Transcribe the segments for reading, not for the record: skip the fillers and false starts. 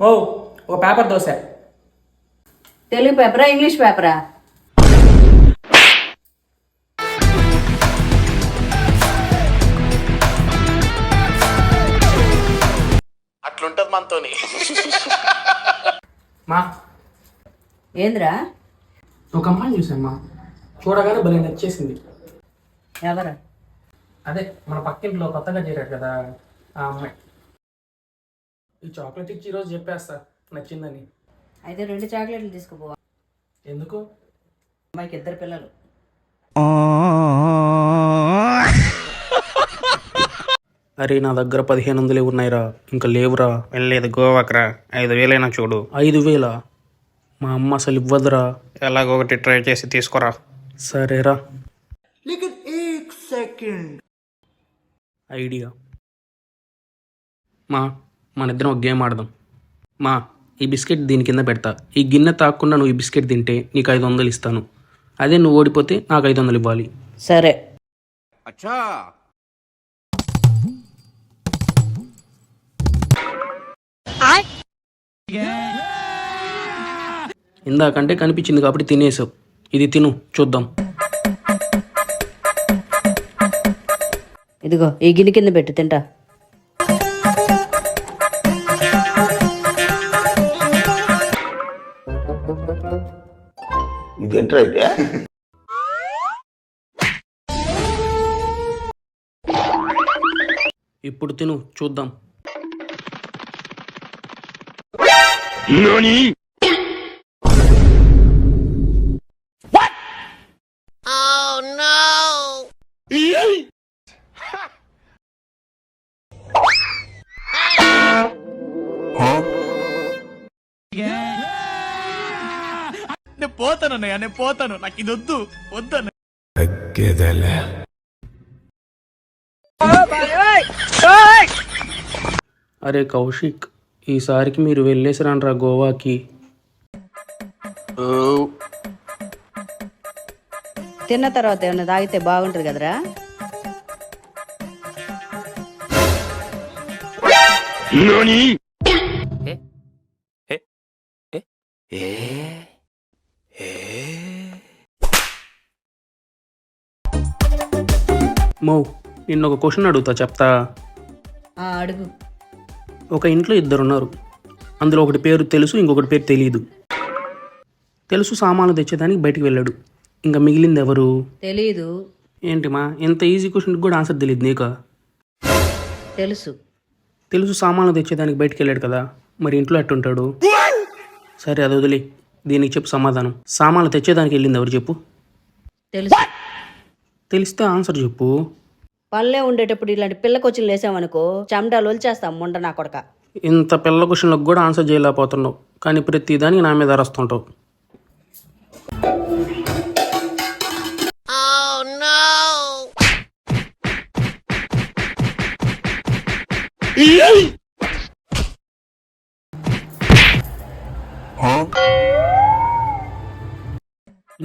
ఓ ఒక paper dosa. Telugu పేపరా English పేపరా? అట్లుంటది మనతోని. మా ఏంద్రా? ఒక అమ్మాయిని చూసామ్మా, చూడగానే భలే నచ్చేసింది. ఎవరు? అదే మన పక్కింట్లో కొత్తగా చేరాడు కదా ఆ అమ్మాయి. ఈ చాక్లెట్ ఇచ్చి ఈరోజు చెప్పేస్తా నచ్చిందని. అయితే 2 చాక్లెట్లు తీసుకుపో. ఎందుకు? అమ్మాయికి 2 పిల్లలు. అరే నా దగ్గర 1500 ఉన్నాయిరా, ఇంకా లేవురా. వెళ్ళలేదు గోవాకరా, 5000 చూడు. 5000? మా అమ్మ అసలు ఇవ్వదురా. ఎలాగో ఒకటి ట్రై చేసి తీసుకురా. సరేరా. ఐడియా. మా మనిద్దరం ఒక గేమ్ ఆడదాం. మా ఈ బిస్కెట్ దీని కింద పెడతా, ఈ గిన్నె తాకుండా నువ్వు ఈ బిస్కెట్ తింటే నీకు 500 ఇస్తాను. అదే నువ్వు ఓడిపోతే నాకు 500 ఇవ్వాలి. సరే. ఇందాకంటే కనిపించింది కాబట్టి తినేసావు. ఇది తిను చూద్దాం. ఇదిగో ఈ గిన్నె కింద పెట్టు, తింటా. ఇదేంట్రా అయితే? ఇప్పుడు తిను చూద్దాం. నేను పోతానన్నయ్య, నేను పోతాను. నాకు ఇది వద్దు వద్దన్న. అరే కౌశిక్, ఈసారికి మీరు వెళ్ళేసిరాన్రా గోవాకి. తిన్న తర్వాత ఏమన్నా తాగితే బాగుంటుంది కదరా. మో నిన్న ఒక క్వశ్చన్ అడుగుతా, చెప్తా. అడుగు. ఒక ఇంట్లో 2 ఉన్నారు. అందులో ఒకటి పేరు తెలుసు, ఇంకొకటి పేరు తెలియదు. తెలుసు సామాన్లు తెచ్చేదానికి బయటికి వెళ్ళాడు. ఇంకా మిగిలింది ఎవరు? తెలీదు. ఏంటి మా ఇంత ఈజీ క్వశ్చన్కి కూడా ఆన్సర్ తెలియదు నీకు? తెలుసు. తెలుసు సామాన్లు తెచ్చేదానికి బయటికి వెళ్ళాడు కదా, మరి ఇంట్లో ఎట్టుంటాడు? సరే అది వదిలే, దీనికి చెప్పు సమాధానం. సామాన్లు తెచ్చేదానికి వెళ్ళింది ఎవరు చెప్పు? తెలుసు. తెలిస్తే ఆన్సర్ చెప్పు. పళ్ళే ఉండేటప్పుడు ఇలాంటి పిల్ల కొచ్చులు వేసామనుకో, చెమటాలు వలిచేస్తాం ముండ నా కొడక. ఇంత పిల్ల క్వశ్చన్లకు కూడా ఆన్సర్ చేయలేకపోతున్నావు, కానీ ప్రతిదానికి నా మీద అరుస్తుంటావు.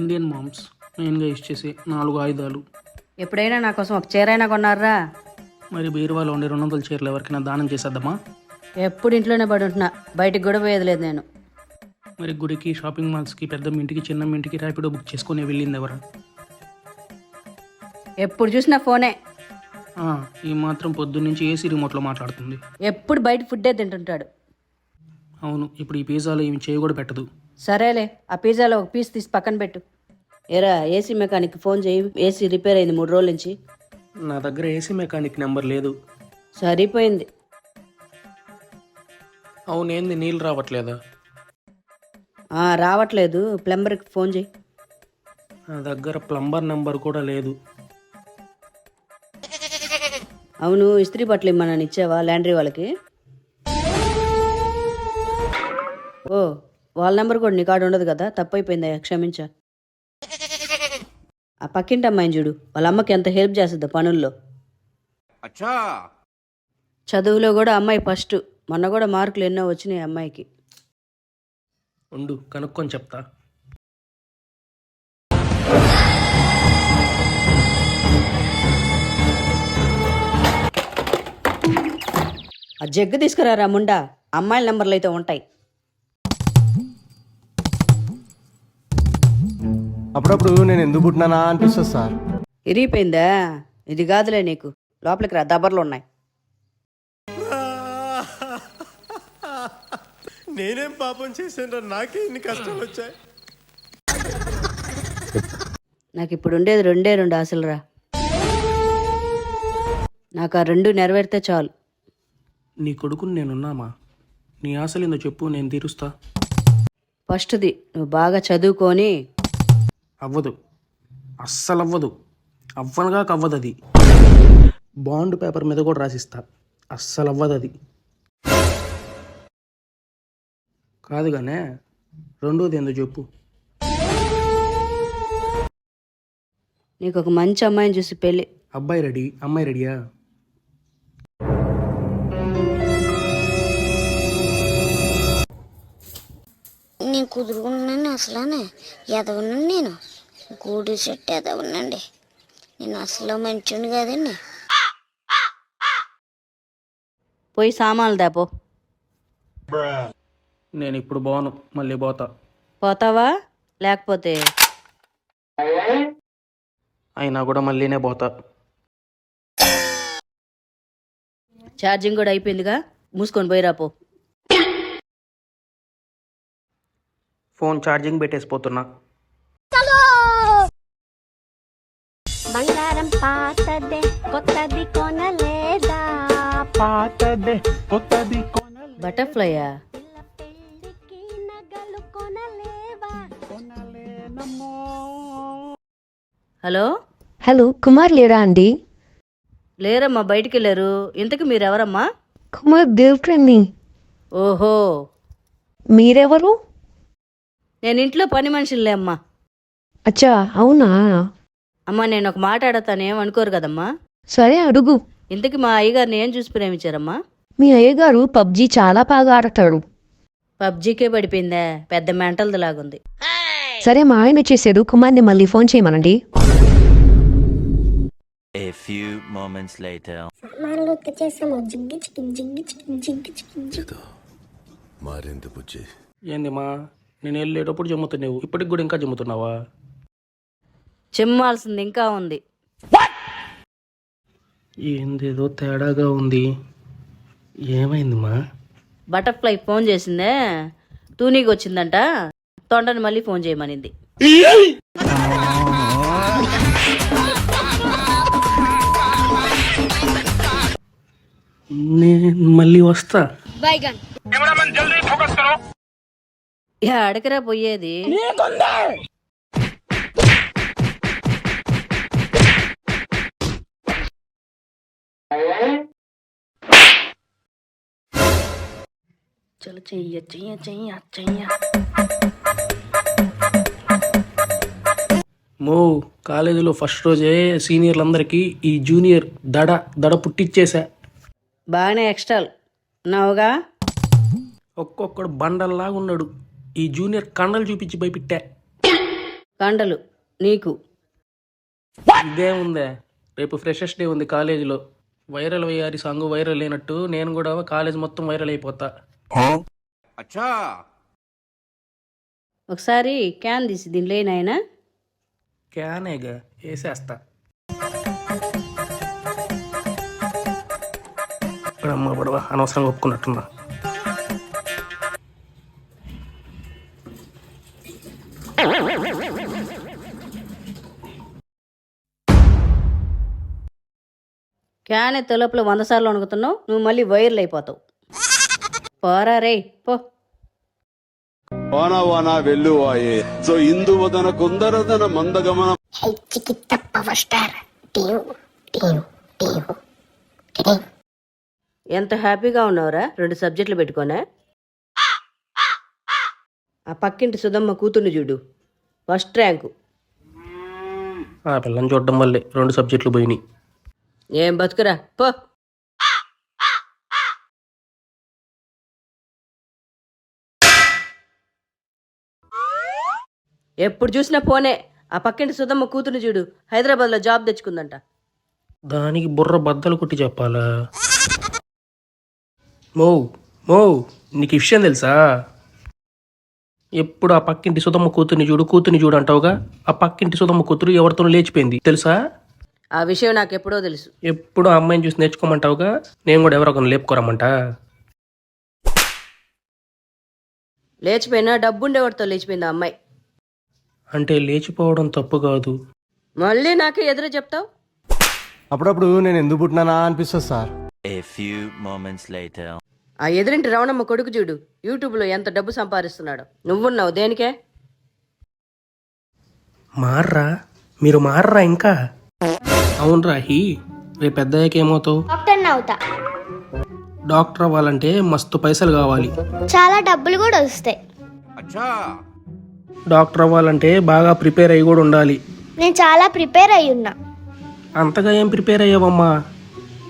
ఇండియన్ మామ్స్ మెయిన్గా యూజ్ చేసే 4 ఆయుధాలు. ఎప్పుడైనా నా కోసం ఒక చీరైనా కొన్నారా? మరి బీరువాలో ఉండే 200 చీరలు ఎవరికైనా దానం చేసేద్దామా? ఎప్పుడు ఇంట్లోనే పడి ఉంటున్నా, బయటికి కూడా పోయేది లేదు నేను. మరి గుడికి, షాపింగ్ మాల్స్కి, పెద్దమ్మ ఇంటికి, చిన్నమ్మ ఇంటికి ర్యాపిడో బుక్ చేసుకుని వెళ్ళింది ఎవరు? ఎప్పుడు చూసినా ఫోనే. ఈ మాత్రం పొద్దున్నుంచి ఏసీ రిమోట్లో మాట్లాడుతుంది. ఎప్పుడు బయట ఫుడ్డే తింటుంటాడు. అవును, ఇప్పుడు ఈ పిజ్జాలో ఏమి చేయ కూడా పెట్టదు. సరేలే, ఆ పిజ్జాలో ఒక పీస్ తీసి పక్కన పెట్టు. ఏరా ఏసీ మెకానిక్ ఫోన్ చేయి, ఏసీ రిపేర్ అయింది 3 రోజుల నుంచి. నా దగ్గర ఏసీ మెకానిక్ నెంబర్ లేదు. సరిపోయింది. అవునేంది నీళ్ళు రావట్లేదా? రావట్లేదు, ప్లంబర్కి ఫోన్ చేయి. నా దగ్గర ప్లంబర్ నెంబర్ కూడా లేదు. అవును, ఇస్త్రీ బట్టలు ఇమ్మని ఇచ్చావా లాండ్రీ వాళ్ళకి? ఓ, వాళ్ళ నెంబర్ కూడా నీ కాడ ఉండదు కదా, తప్పైపోయిందయ్యా, క్షమించా. ఆ పక్కింటి అమ్మాయిని చూడు, వాళ్ళ అమ్మకి ఎంత హెల్ప్ చేస్తుందో పనుల్లో. చదువులో కూడా అమ్మాయి ఫస్ట్. మొన్న కూడా మార్కులు ఎన్నో వచ్చినాయి అమ్మాయికి. ఉండు కనుక్కొని చెప్తా. ఆ జగ్గు తీసుకురారా ముండా, అమ్మాయిల నెంబర్లు అయితే ఉంటాయి. అప్పుడప్పుడు నేను ఎందుకు పుట్టినానా అనిపిస్తుంది సార్. ఇరిగిపోయిందా? ఇది కాదులే నీకు, లోపలికి రా, దబ్బర్లు ఉన్నాయి. నేనేం పాపం చేశాను, నాకే ఇన్ని కష్టాలు వచ్చాయి. నాకు ఇప్పుడు ఉండేది రెండే రెండు ఆశలురా. నాకు ఆ రెండు నెరవేరితే చాలు. నీ కొడుకుని నేనున్నామా? నీ ఆశలేందో చెప్పు, నేను తీరుస్తా. ఫస్ట్ది, నువ్వు బాగా చదువుకొని అవ్వదు, అస్సలు అవ్వదు. అవ్వనుగా అవ్వదు అది. బాండ్ పేపర్ మీద కూడా రాసిస్తా, అస్సలు అవ్వదు అది. కాదుగానే రెండోది ఏందో చెప్పు. నీకు ఒక మంచి అమ్మాయిని చూసి పెళ్ళి. అబ్బాయి రెడీ, అమ్మాయి రెడీయా? నేను కుదురుకున్నాను అసలానే ఎదవనండి. నేను గూడు చెట్టు ఎదవనండి. నేను అసలు మంచిని కాదండి. పోయి సామాన్లు దాపో. నేను ఇప్పుడు బాను, మళ్ళీ పోతా. పోతావా? లేకపోతే అయినా కూడా మళ్ళీనే పోతా. ఛార్జింగ్ కూడా అయిపోయిందిగా, మూసుకొని పోయి రాపో. ఫోన్ ఛార్జింగ్ పెట్టేసిపోతున్నా. బంగారం పాతదే కొత్తది కొనలేదా? బటర్ఫ్లైయా? పెళ్ళికి నగలు కొనలేవా? హలో, హలో, కుమార్ లేరా అండి? లేరమ్మా, బయటికి వెళ్ళారు. ఇంతకు మీరెవరమ్మా? కుమార్ గర్ల్ ఫ్రెండ్ని. ఓహో, మీరెవరు? నేను ఇంట్లో పని మనుషులే అమ్మా. అచ్చా, అవునా? అమ్మా, నేను ఒక మాట ఆడతాను, ఏమనుకోరు కదమ్మా. సరే, అడుగు. ఇంతకి మా అయ్యగారిని ఏం చూసి ప్రేమించారమ్మా? మీ అయ్యగారు పబ్జీ చాలా బాగా ఆడతారు. పబ్జీకే పడిపోయిందా? పెద్ద మెంటల్ది లాగుంది. సరే, మా ఆయన చేశారు, కుమార్ని మళ్ళీ ఫోన్ చేయమనండి. A few moments later. సామాన్లు తెచ్చేసాము. జిగ్గి చికిన్ జిగ్గి చికిన్ జిగ్గి చికిన్ జిగ్గి. మారింది బుజ్జి. ఏంది మా, నేను వెళ్ళేటప్పుడు జమ్ముతున్నావు, ఇప్పటికి కూడా ఇంకా జమ్ముతున్నావా? చెమ్మాల్సింది ఇంకా ఉంది. ఏందేదో తేడాగా ఉంది. ఏమైంది మా? బటర్ఫ్లై ఫోన్ చేసిందే, తూనీకి వచ్చిందంట, తొండని మళ్ళీ ఫోన్ చేయమనింది. నేను మళ్ళీ వస్తా. అడగరా పోయేది? చలో, చెయ్య చెయ్య చెయ్య చెయ్య. మో, కాలేజీలో ఫస్ట్ రోజే సీనియర్లందరికీ ఈ జూనియర్ దడ పుట్టించేసా. బాగానే ఎక్స్ట్రాల్ ఉన్నావుగా. ఒక్కొక్కడు బండల్లాగా ఉన్నాడు. ఈ జూనియర్ కండలు చూపించి భయపెట్టా. కండలు నీకు. ఇదే ఉందే, రేపు ఫ్రెషర్స్ డే ఉంది కాలేజీలో. వైరల్ అయ్యారి సాంగ్ వైరల్ అయినట్టు నేను కూడా కాలేజ్ మొత్తం వైరల్ అయిపోతా. ఒకసారి క్యాన్ తీసి దీనిలో నాయనా. క్యానేగా వేసేస్తా. అమ్మ పడవా, అనవసరంగా ఒప్పుకున్నట్టున్నా. క్యాన్ ఎత్తే లోపల 100 సార్లు వణుకుతున్నావు, నువ్వు మళ్ళీ వైర్లు అయిపోతావు. పోరా రే పో. వాన వాన వెల్లువాయే సో ఇందువదన కుందరదన మందగమన. హెచ్చికి తప్ప star TV TV TV TV. ఎంత హ్యాపీగా ఉన్నావురా, 2 సబ్జెక్టులు పెట్టుకోనా? ఆ పక్కింటి సుధమ్మ కూతుర్ని చూడు, ఫస్ట్ ర్యాంకు. ఆ పిల్లని చూడడం వల్లే 2 సబ్జెక్టులు పోయినాయి. ఏం బతుకురా పో. ఎప్పుడు చూసినా పోనే. ఆ పక్కింటి సుధమ్మ కూతుర్ని చూడు, హైదరాబాద్లో జాబ్ తెచ్చుకుందంట. దానికి బుర్ర బద్దలు కొట్టి చెప్పాలా? మో మో నీకు ఈ విషయం తెలుసా? ఎప్పుడు ఆ పక్కింటి సుధమ్మ కూతుర్ని చూడు అంటావుగా, ఆ పక్కింటి సుధమ్మ కూతురు ఎవరితో లేచిపోయింది తెలుసా? ఆ విషయం నాకు ఎప్పుడో తెలుసు. ఎప్పుడు ఆ అమ్మాయిని చూసి నేర్చుకోమంటావుగా, నేను కూడా ఎవరో ఒకరిని లేపుకోరమ్మంట. లేచిపోయినా డబ్బుండేవాడితో లేచిపోయింది ఆ అమ్మాయి. అంటే లేచిపోవడం తప్పు కాదు. మళ్ళీ నాకే ఎదురు చెప్తావు? అప్పుడప్పుడు నేను ఎందుకు పుట్టినానా అనిపిస్తుంది sir. A few moments later. ఆ ఎదురింటి రవణమ్మ కొడుకు చూడు, యూట్యూబ్లో ఎంత డబ్బు సంపాదిస్తున్నాడు. నువ్వున్నావు దేనికే? మీరు మార్రా ఇంకా. అవును రాహి, రేపు పెద్దయ్యాక ఏమవుతావు? డాక్టర్ అవుతా. డాక్టర్ అవ్వాలంటే మస్తు పైసలు కావాలి. చాలా డబ్బులు కూడా వస్తాయి. డాక్టర్ అవ్వాలంటే బాగా ప్రిపేర్ అయ్యి కూడా ఉండాలి. నేను చాలా ప్రిపేర్ అయి ఉన్నా. అంతగా ఏం ప్రిపేర్ అయ్యావమ్మా?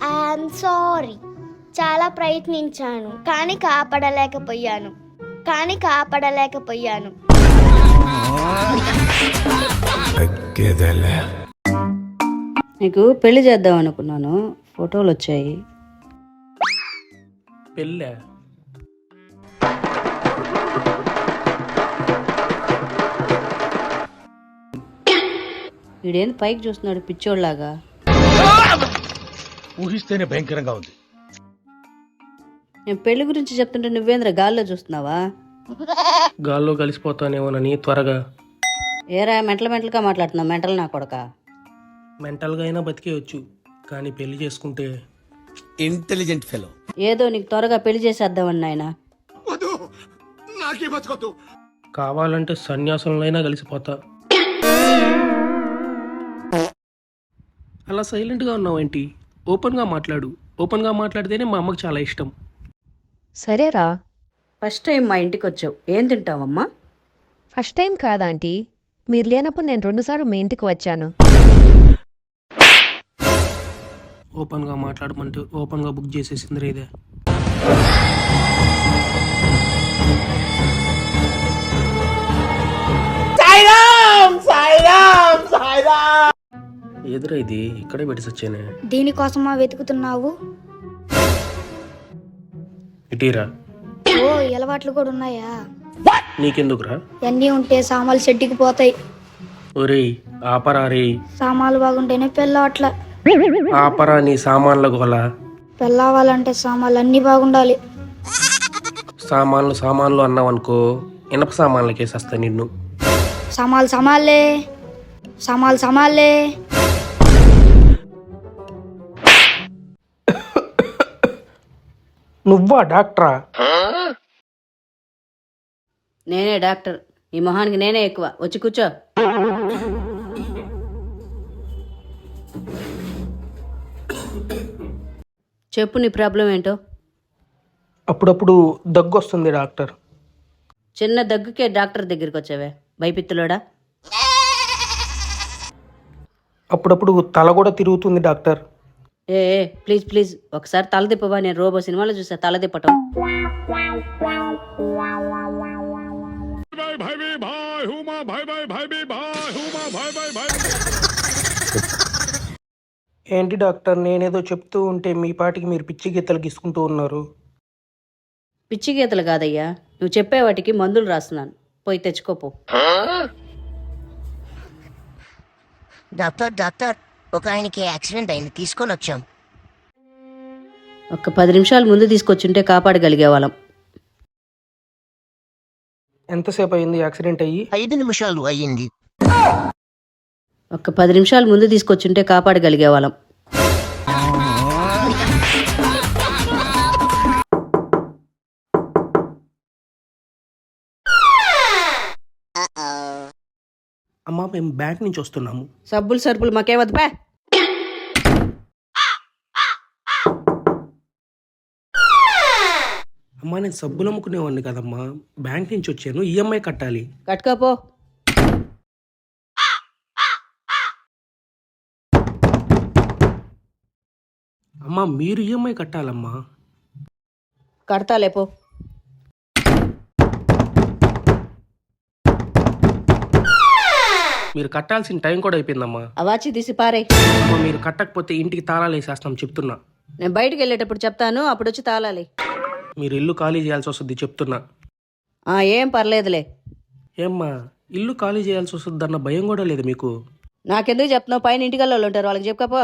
I'm sorry. చాలా ప్రయత్నించాను కానీ కాపాడలేకపోయాను. నీకు పెళ్లి చేద్దాం అనుకున్నాను, ఫోటోలు వచ్చాయి. పెళ్ళా? వీడేంది పైకి చూస్తున్నాడు పిచ్చోళ్ళలాగా? ఊహిస్తేనే భయంకరంగా ఉంది. నేను పెళ్లి గురించి చెప్తుంటే నువ్వేంద్ర గాల్లో చూస్తున్నావా? గాల్లో కలిసిపోతానేమోనని త్వరగా. ఏరా మెంటల్గా మాట్లాడుతున్నావు, మెంటల్ నా కొడక. మెంటల్గా అయినా బతికేయచ్చు, కానీ పెళ్లి చేసుకుంటే ఇంటెలిజెంట్ ఫెలో. ఏదో నీకు త్వరగా పెళ్లి చేసేద్దామని నాయన. కావాలంటే సన్యాసంలో అయినా కలిసిపోతా. అలా సైలెంట్గా ఉన్నావేంటి? ఓపెన్గా మాట్లాడు. ఓపెన్గా మాట్లాడితేనే మా అమ్మకి చాలా ఇష్టం. సరేరా. ఫస్ట్ టైం మా ఇంటికి వచ్చావు, ఏం తింటావమ్మా? ఫస్ట్ టైం కాదా ఆంటీ, మీరు లేనప్పుడు నేను 2 సార్లు మీ ఇంటికి వచ్చాను. ఓపెన్గా మాట్లాడమంటే ఓపెన్గా బుక్ చేసేసింది ఇదే. ఎదురా ఇది ఇక్కడే పెట్టి సచ్చానే. దీనికోసమా వెతుకుతున్నావు? ఇటీరా. ఓ అలవాట్లు కూడా ఉన్నాయా? నీకెందుకురా? అన్నీ ఉంటే సామాన్లు చెడ్డికి పోతాయి. ఒరేయ్ ఆపరా రే. సామాన్లు బాగుంటేనే పెళ్ళవట్ల. ఆపరా నీ సామాన్ల గోల. పెళ్ళావాలంటే సామాన్లు అన్నీ బాగుండాలి. సామాన్లు అన్నావనుకో, ఇనప సామాన్లకేసేస్తా నిన్ను. సామాన్లే. నువ్వా డాక్టరా? నేనే డాక్టర్, ఈ మొహానికి నేనే ఎక్కువ. వచ్చి కూర్చో. చెప్పు నీ ప్రాబ్లం ఏంటో. అప్పుడప్పుడు దగ్గు వస్తుంది డాక్టర్. చిన్న దగ్గుకే డాక్టర్ దగ్గరికి వచ్చావే భయపిత్తులోడా? అప్పుడప్పుడు తల కూడా తిరుగుతుంది డాక్టర్. ఏ ప్లీజ్ ఒకసారి తల తిప్పవా? నేను రోబో సినిమాలో చూసా తల తిప్పటం. ఏంటి డాక్టర్, నేనేదో చెప్తూ ఉంటే మీ పాటికి మీరు పిచ్చి గీతలు గీసుకుంటూ ఉన్నారు. పిచ్చి గీతలు కాదయ్యా, నువ్వు చెప్పే వాటికి మందులు రాస్తున్నాను, పోయి తెచ్చుకోపో. డాక్టర్ ఒక ఆయనకి యాక్సిడెంట్ అయింది, తీసుకొని వచ్చాం. ఒక్క 10 నిమిషాలు ముందు తీసుకొచ్చుంటే కాపాడగలిగే వాళ్ళం. ఎంతసేపు అయింది యాక్సిడెంట్ అయ్యి? 5 నిమిషాలు అయ్యింది. ఒక్క 10 నిమిషాలు ముందు తీసుకొచ్చుంటే కాపాడగలిగే వాళ్ళం. అమ్మా మేము బ్యాంక్ నుంచి వస్తున్నాము. సబ్బులు సరుపులు మాకేవద్దు బా. అమ్మా నేను సబ్బులు అమ్ముకునేవాడిని కదమ్మా, బ్యాంక్ నుంచి వచ్చాను, ఈఎంఐ కట్టాలి. కట్టుకోపో. అమ్మా మీరు ఈఎంఐ కట్టాలమ్మా. కడతాలేపో. మీరు కట్టాల్సిన టైం కూడా అయిపోయిందమ్మా. అవాచి తీసి పారే. అమ్మా మీరు కట్టకపోతే ఇంటికి తాళాలు వేసేస్తాం చెప్తున్నా. నేను బయటికి వెళ్ళేటప్పుడు చెప్తాను, అప్పుడు వచ్చి తాళాలి. మీరు ఇల్లు ఖాళీ చేయాల్సి వస్తుంది చెప్తున్నా. ఏం పర్లేదులే. ఏమ్మా ఇల్లు ఖాళీ చేయాల్సి వస్తుంది అన్న భయం కూడా లేదు మీకు? నాకెందుకు చెప్తున్నావు? పైన ఇంటికల్లో ఉంటారు, వాళ్ళకి చెప్పుకపో.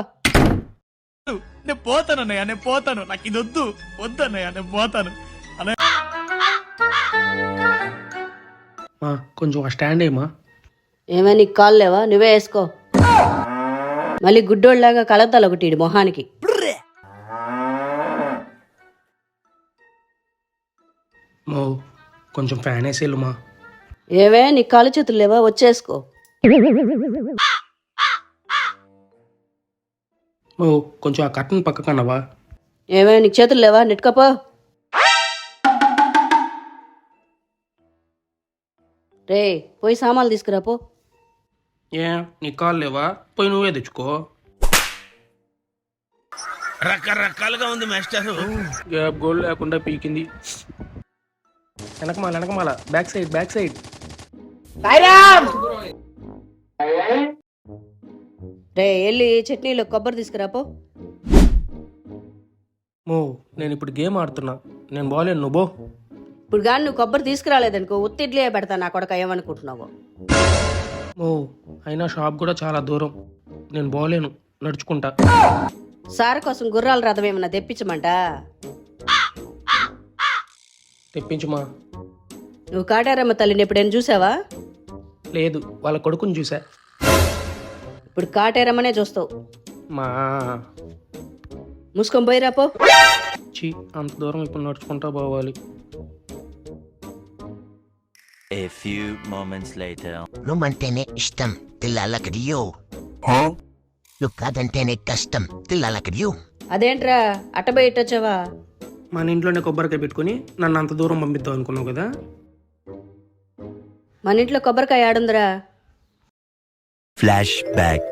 నేను పోతానన్నయ్య, నేను పోతాను. నాకు ఇది వద్దు, వద్దన్నయ్య, నేను పోతాను. కొంచెం ఆ స్టాండ్ ఏమా? ఏమైనా నీకు కాలు లేవా? నువ్వే వేసుకో. మళ్ళీ గుడ్డోళ్ళలాగా కలతాలు ఒకటి ఈడి మొహానికి. కొంచెం ఫ్యాన్ వేసేళ్ళుమా. ఏవే నీకు కాలు చేతులు లేవా? వచ్చేసుకో. కొంచెం ఆ కట్టను పక్క కన్నవా? ఏమే నీకు చేతులు లేవా? నెట్టుకపో. రే పోయి సామాన్లు తీసుకురాపో. నీ కాలు లేవా? పోయి నువ్వే తెచ్చుకో. రకరకాలుగా ఉంది మాస్టర్. గ్యాప్ గోల్ లేకుండా పీకింది. వెనకమాల బ్యాక్ సైడ్. రే వెళ్ళి చట్నీలో కొబ్బరి తీసుకురాపో. నేను ఇప్పుడు గేమ్ ఆడుతున్నా, నేను బాలేను, నువ్వు బో. ఇప్పుడు కానీ నువ్వు కొబ్బరి తీసుకురాలేదనుకో ఉత్తిడ్లే పెడతా. నా కొడక ఏమనుకుంటున్నావు? అయినా షాప్ కూడా చాలా దూరం, నేను బాలేను, నడుచుకుంటా. సార్ కోసం గుర్రాల రథం ఏమన్నా తెప్పించమంట? తెప్పించుమా. నువ్వు కాటారమ్మ తల్లిని ఎప్పుడైనా చూసావా? లేదు, వాళ్ళ కొడుకుని చూసా. ఇప్పుడు కాటేరమ్మనే చూస్తావు. మూసుకొని పోయిరాపో. అంత దూరం ఇప్పుడు నడుచుకుంటా పోవాలి. A few moments later. నువ్వంటేనే ఇష్టం తిల్లాలకడియో, నువ్వు కాదంటేనే కష్టం తిల్లాలకడియో. అదేంట్రా అట్టబోయి ఇట్టొచ్చావా? మన ఇంట్లోనే కొబ్బరికాయ పెట్టుకుని నన్ను అంత దూరం పంపిద్దాం అనుకున్నావు కదా? మన ఇంట్లో కొబ్బరికాయ ఆడుందిరా. Flashback.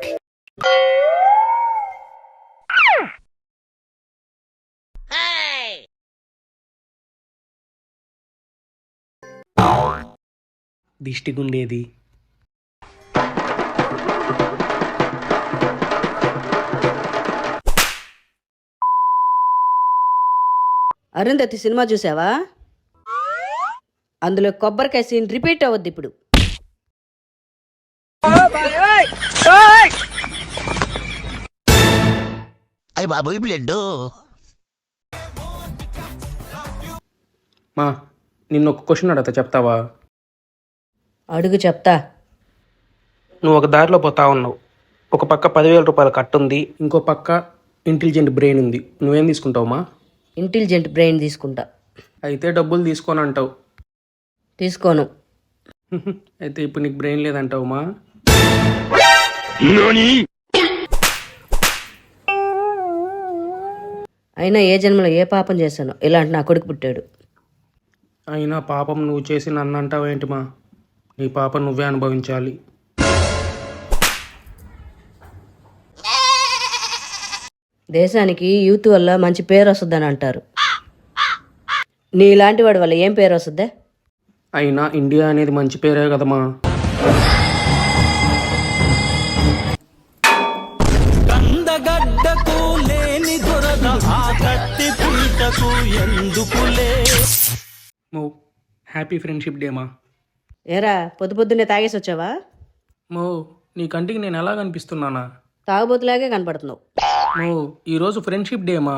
దిష్టి గుండేది. అరుంధతి సినిమా చూసావా? అందులో కొబ్బరికాయ సీన్ రిపీట్ అవద్దు ఇప్పుడు. అయ్య బాబోయ్ బ్లడ్. నిన్న ఒక క్వశ్చన్ అడగతా, చెప్తావా? అడుగు చెప్తా. నువ్వు ఒక దారిలో పోతా ఉన్నావు, ఒక పక్క 10,000 రూపాయల కట్టుంది, ఇంకో పక్క ఇంటెలిజెంట్ బ్రెయిన్ ఉంది. నువ్వేం తీసుకుంటావుమా? ఇంటెలిజెంట్ బ్రెయిన్ తీసుకుంటా. అయితే డబ్బులు తీసుకొని అంటావు. తీసుకోను. అయితే ఇప్పుడు నీకు బ్రెయిన్ లేదంటావుమా? అయినా ఏ జన్మలో ఏ పాపం చేశాను ఇలాంటి నా కొడుకు పుట్టాడు. అయినా పాపం నువ్వు చేసి నన్ను అంటావేంటిమా? నీ పాపం నువ్వే అనుభవించాలి. దేశానికి యూత్ వల్ల మంచి పేరు వస్తుందని అంటారు. నీలాంటి వాడి వల్ల ఏం పేరు వస్తుందే? అయినా ఇండియా అనేది మంచి పేరే కదమ్మా. హ్యాపీ ఫ్రెండ్షిప్ డే మా. ఏరా పొద్దున్నే తాగేసి వచ్చావా? నీ కంటికి నేను ఎలా కనిపిస్తున్నానా? తాగుబోతులాగే కనపడుతున్నావు. ఈరోజు ఫ్రెండ్షిప్ డే మా.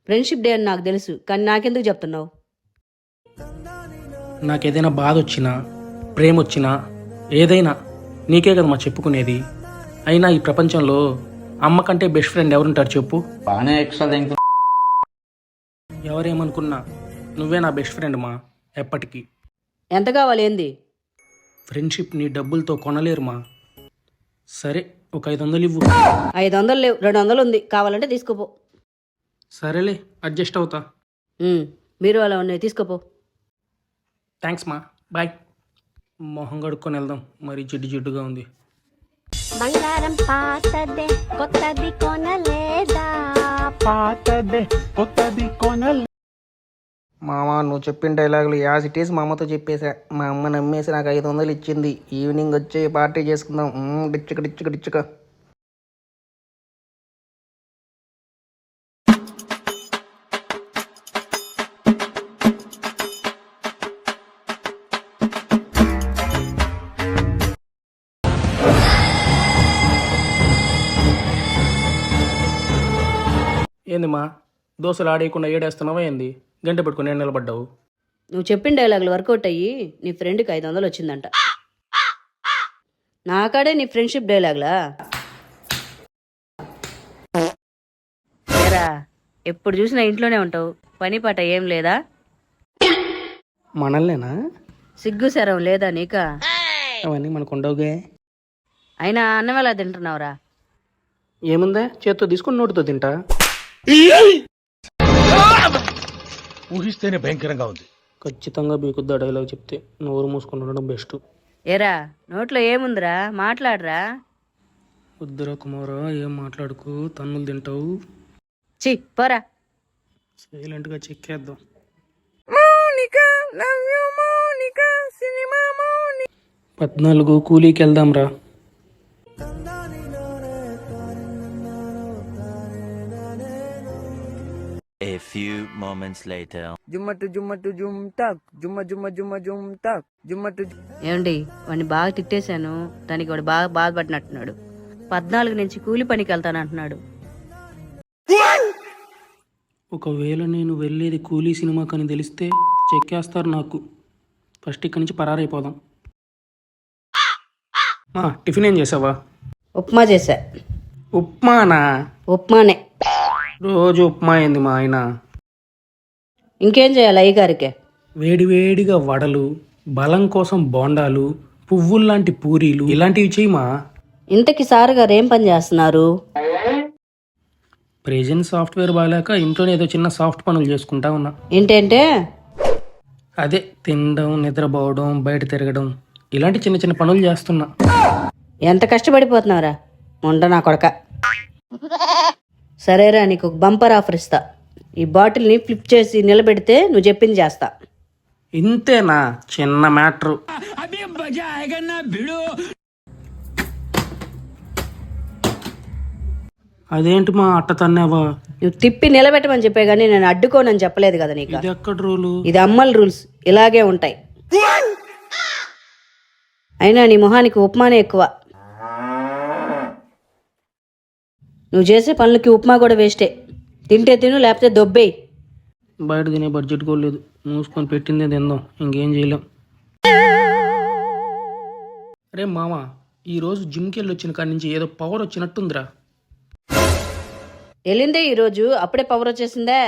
ఫ్రెండ్షిప్ డే అని నాకు తెలుసు, కానీ నాకెందుకు చెప్తున్నావు? నాకేదైనా బాధ వచ్చినా, ప్రేమ వచ్చినా, ఏదైనా నీకే కదమ్మా చెప్పుకునేది. అయినా ఈ ప్రపంచంలో అమ్మ కంటే బెస్ట్ ఫ్రెండ్ ఎవరుంటారు చెప్పు? ఎవరేమనుకున్నా నువ్వే నా బెస్ట్ ఫ్రెండ్ మా, ఎప్పటికీ. ఎంత కావాలి? ఏంది? ఫ్రెండ్షిప్ నీ డబ్బులతో కొనలేరుమా. సరే ఒక 500 ఇవ్వు. 500 లేవు, 200 ఉంది, కావాలంటే తీసుకోపో. సరేలే, అడ్జస్ట్ అవుతా. మీరు అలా ఉన్నాయి, తీసుకోపో. థ్యాంక్స్ మా, బాయ్. మొహం కడుక్కొని వెళ్దాం, మరి జిడ్డుగా ఉంది. బంగారం పాతదే కొత్తది కొనలేదా? మామ నువ్వు చెప్పిన డైలాగులు యాజ్ ఇట్ ఈస్ మా అమ్మతో చెప్పేశా. మా అమ్మ నమ్మేసి నాకు 500 ఇచ్చింది. ఈవినింగ్ వచ్చి పార్టీ చేసుకుందాం. డిచ్చుక. దోశలు ఆడేయకుండా ఏడేస్తున్నావా ఏంది? గంట పెట్టుకుని నేను నిలబడ్డావు. నువ్వు చెప్పిన డైలాగులు వర్కౌట్ అయ్యి నీ ఫ్రెండ్కి 500 వచ్చిందంట. నాకాడే నీ ఫ్రెండ్షిప్ డైలాగులా? ఏరా, ఎప్పుడు చూసినా ఇంట్లోనే ఉంటావు, పని పాట ఏం లేదా? మనల్నేనా? సిగ్గు శరం లేదా నీకా? అవన్నీ మనకు ఉండవుగా. అయినా అన్నం ఎలా తింటున్నావురా? ఏముందా, చేత్తో తీసుకుని నోటితో తింటా. ఊహిస్తేనే భయంకరంగా ఉంది. ఖచ్చితంగా బీకుద్దా డైలాగ్ చెప్తే. నోరు మూసుకొని ఉండడం బెస్ట్. ఏరా, నోట్లో ఏముందిరా, మాట్లాడరా. వద్దురా కుమారా, ఏం మాట్లాడుకు, తన్నులు తింటావు. చి పోరా. సైలెంట్గా చెక్కేద్దాం. 14 కూలీకి వెళ్దాం రా. A few moments later. ఏమండి, వాడిని బాగా తిట్టేశాను, దానికి వాడు బాగా బాధపడినట్టున్నాడు. 14 నుంచి కూలి పనికి వెళ్తాను అంటున్నాడు. ఒకవేళ నేను వెళ్ళేది కూలీ సినిమాకని తెలిస్తే చెక్కేస్తారు నాకు. ఫస్ట్ ఇక్కడి నుంచి పరారైపోదాం. టిఫిన్ ఏం చేసావా? ఉప్మా చేశా. ఉప్మానా? ఉప్మానే. రోజు ఉప్మా అయింది మా ఆయన. ఇంకేం చేయాలి అయ్యగారికే? వేడివేడిగా వడలు, బలం కోసం బోండాలు, పువ్వుల్లాంటి పూరీలు ఇలాంటివి చేయమా. ఇంతకి సార్ గారు ఏం పని చేస్తున్నారు? ప్రెజెంట్ సాఫ్ట్వేర్ బాగాలేక ఇంట్లోనే ఏదో చిన్న సాఫ్ట్ పనులు చేసుకుంటా ఉన్నా. ఏంటంటే? అదే తినడం, నిద్రపోవడం, బయట తిరగడం, ఇలాంటి చిన్న చిన్న పనులు చేస్తున్నా. ఎంత కష్టపడిపోతున్నావురా ఉండ నా కొడక. సరేరా, నీకు ఒక బంపర్ ఆఫర్ ఇస్తా. ఈ బాటిల్ని ఫ్లిప్ చేసి నిలబెడితే నువ్వు చెప్పింది చేస్తా. ఇంతేనా? చిన్న మ్యాటరు. అదేంటి మా అట్ట తన్నావా? నువ్వు తిప్పి నిలబెట్టమని చెప్పే గానీ నేను అడ్డుకోనని చెప్పలేదు కదా నీకు. ఇది ఎక్కడ రూలు? ఇది అమ్మల రూల్స్, ఇలాగే ఉంటాయి. అయినా నీ మొహానికి ఉప్మానే ఎక్కువ. నువ్వు చేసే పనులకి ఉప్మా కూడా వేస్టే. తింటే తిను, లేకపోతే దొబ్బేయి. బయట తినే బడ్జెట్ కూడా లేదు. మూసుకొని పెట్టిందే తిందాం, ఇంకేం చేయలేం. అరే మామ, ఈరోజు జిమ్కి వెళ్ళి వచ్చిన కాడి నుంచి ఏదో పవర్ వచ్చినట్టుందిరా. వెళ్ళిందే ఈరోజు, అప్పుడే పవర్ వచ్చేసిందే.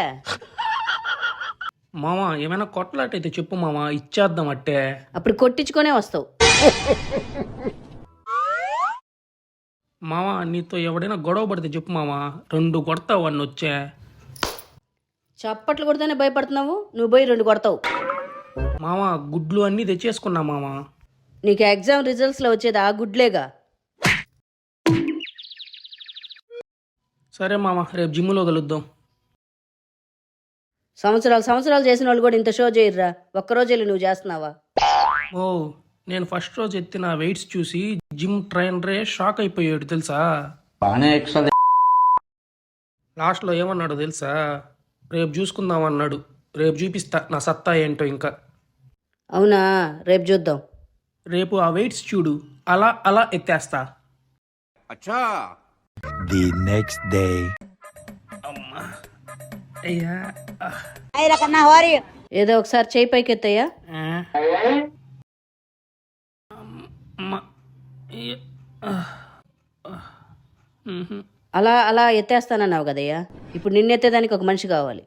మామ ఏమైనా కొట్లాటైతే చెప్పు మామ, ఇచ్చేద్దాం అట్టే. అప్పుడు కొట్టించుకొనే వస్తావు. మామ నీతో ఎవడైనా గొడవ పడితే చెప్పు మామ, 2 కొడతావు అన్న వచ్చే. చప్పట్లు కొడితేనే భయపడుతున్నావు, నువ్వు పోయి 2 కొడతావు. మామ గుడ్లు అన్నీ తెచ్చేసుకున్నా మామ. నీకు ఎగ్జామ్ రిజల్ట్స్లో వచ్చేది ఆ గుడ్లేగా. సరే మామ, రేపు జిమ్లో కలుద్దాం. సంవత్సరాలు చేసిన వాళ్ళు కూడా ఇంత షో చేయర్రా. ఒక్కరోజు వెళ్ళి నువ్వు చేస్తున్నావా? ఓ, నేను ఫస్ట్ రోజు ఎత్తిన వెయిట్స్ చూసి జిమ్ ట్రైనరే షాక్ అయిపోయాడు తెలుసా. లాస్ట్లో ఏమన్నాడు తెలుసా? రేపు చూసుకుందాం అన్నాడు. రేపు చూపిస్తా నా సత్తా ఏంటో. ఇంకా అవునా? రేపు చూద్దాం. రేపు ఆ వెయిట్స్ చూడు, అలా అలా ఎత్తేస్తా. The next day. అయ్యా ఏదో ఒకసారి చేయి పైకి ఎత్తయ్యా. అలా అలా ఎత్తేస్తానన్నావు కదయ్యా. ఇప్పుడు నిన్నెత్తేదానికి ఒక మనిషి కావాలి.